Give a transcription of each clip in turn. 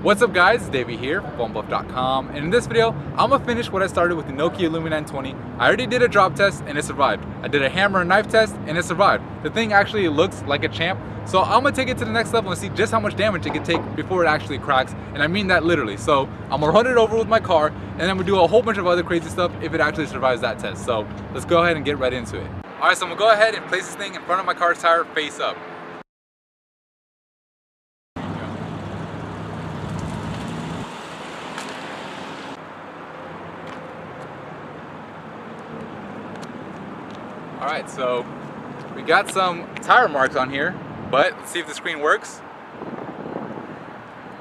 What's up guys, it's Davey here from PhoneBluff.com, and in this video I'm gonna finish what I started with the Nokia Lumia 920. I already did a drop test and it survived. I did a hammer and knife test and it survived. The thing actually looks like a champ, so I'm gonna take it to the next level and see just how much damage it can take before it actually cracks, and I mean that literally. So I'm gonna run it over with my car and then we'll do a whole bunch of other crazy stuff if it actually survives that test. So let's go ahead and get right into it. Alright, so I'm gonna go ahead and place this thing in front of my car's tire face up. Alright, so we got some tire marks on here, but let's see if the screen works.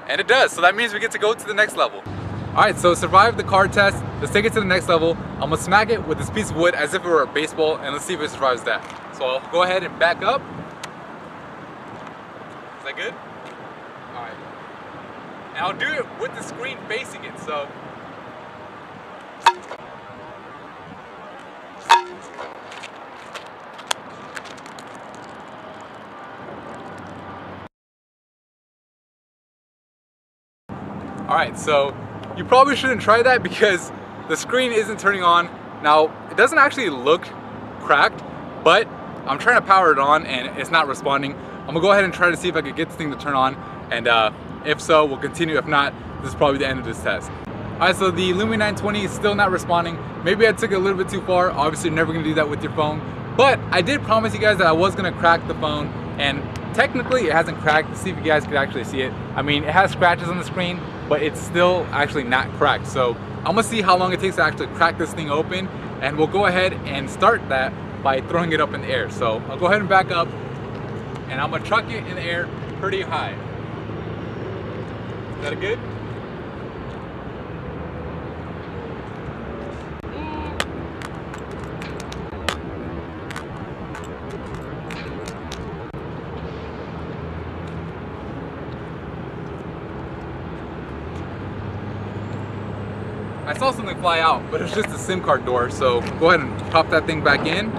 And it does, so that means we get to go to the next level. Alright, so survived the car test. Let's take it to the next level. I'm gonna smack it with this piece of wood as if it were a baseball, and let's see if it survives that. So I'll go ahead and back up. Is that good? Alright. And I'll do it with the screen facing it, so. Alright, so you probably shouldn't try that because the screen isn't turning on. Now, it doesn't actually look cracked, but I'm trying to power it on and it's not responding. I'm gonna go ahead and try to see if I could get this thing to turn on, and if so, we'll continue. If not, this is probably the end of this test. Alright, so the Lumia 920 is still not responding. Maybe I took it a little bit too far. Obviously, you're never gonna do that with your phone, but I did promise you guys that I was gonna crack the phone, and technically it hasn't cracked. Let's see if you guys could actually see it. I mean, it has scratches on the screen, but it's still actually not cracked. So I'm gonna see how long it takes to actually crack this thing open, and we'll go ahead and start that by throwing it up in the air. So I'll go ahead and back up, and I'm gonna chuck it in the air pretty high. Is that good? I saw something fly out, but it's just a SIM card door. So go ahead and pop that thing back in.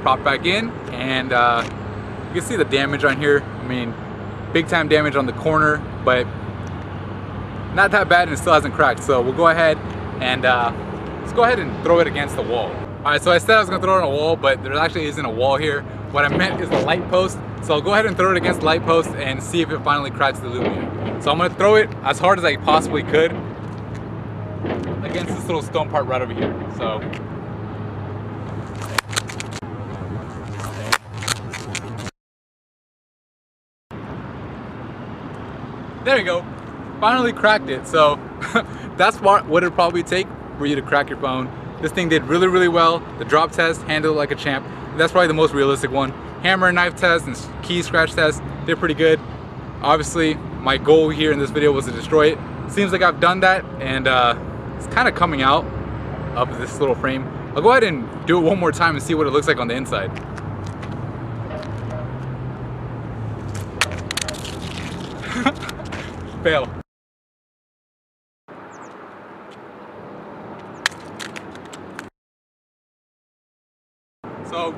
Prop back in, and you can see the damage on here. I mean, big time damage on the corner, but not that bad, and it still hasn't cracked. So we'll go ahead and let's go ahead and throw it against the wall. All right, so I said I was gonna throw it on a wall, but there actually isn't a wall here. What I meant is the light post. So I'll go ahead and throw it against the light post and see if it finally cracks the Lumia. So I'm gonna throw it as hard as I possibly could against this little stone part right over here. So there you go, finally cracked it. So that's what it'd probably take for you to crack your phone. This thing did really, really well. The drop test handled it like a champ. That's probably the most realistic one. Hammer and knife test and key scratch test did pretty good. Obviously, my goal here in this video was to destroy it. Seems like I've done that, and it's kind of coming out of this little frame. I'll go ahead and do it one more time and see what it looks like on the inside. Fail. So,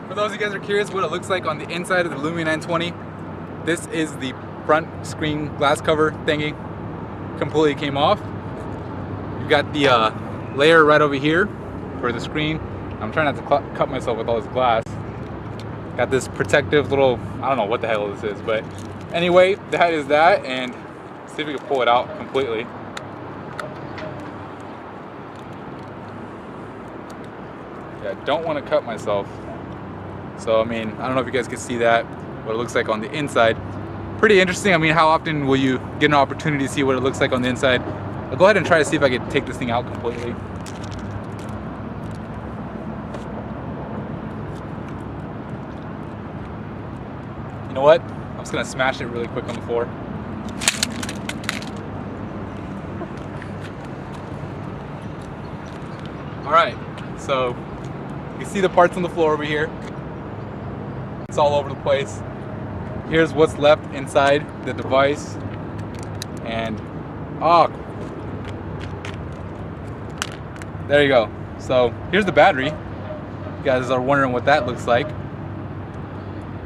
for those of you guys who are curious what it looks like on the inside of the Lumia 920, this is the front screen glass cover thingy. Completely came off. You've got the layer right over here for the screen. I'm trying not to cut myself with all this glass. Got this protective little, I don't know what the hell this is, but anyway, that is that, and see if we can pull it out completely. Yeah, I don't want to cut myself. So, I mean, I don't know if you guys can see that, what it looks like on the inside. Pretty interesting. I mean, how often will you get an opportunity to see what it looks like on the inside? I'll go ahead and try to see if I can take this thing out completely. You know what? I'm just gonna smash it really quick on the floor. Alright, so you see the parts on the floor over here. It's all over the place. Here's what's left inside the device. And there you go. So here's the battery. You guys are wondering what that looks like.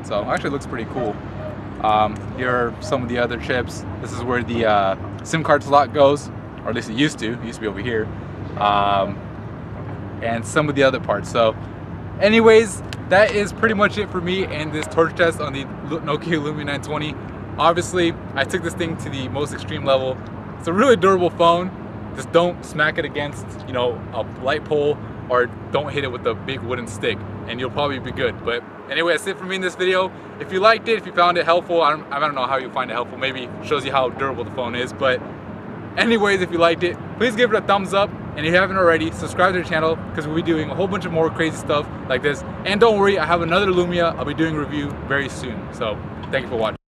So actually it looks pretty cool. Here are some of the other chips. This is where the SIM card slot goes, or at least it used to. It used to be over here. And some of the other parts. So anyways, that is pretty much it for me and this torch test on the Nokia Lumia 920. Obviously, I took this thing to the most extreme level. It's a really durable phone. Just don't smack it against, you know, a light pole, or don't hit it with a big wooden stick, and you'll probably be good. But anyway, that's it for me in this video. If you liked it, if you found it helpful, I don't know how you find it helpful. Maybe it shows you how durable the phone is. But anyways, if you liked it, please give it a thumbs up. And if you haven't already, subscribe to the channel, because we'll be doing a whole bunch of more crazy stuff like this. And don't worry, I have another Lumia I'll be doing a review very soon. So thank you for watching.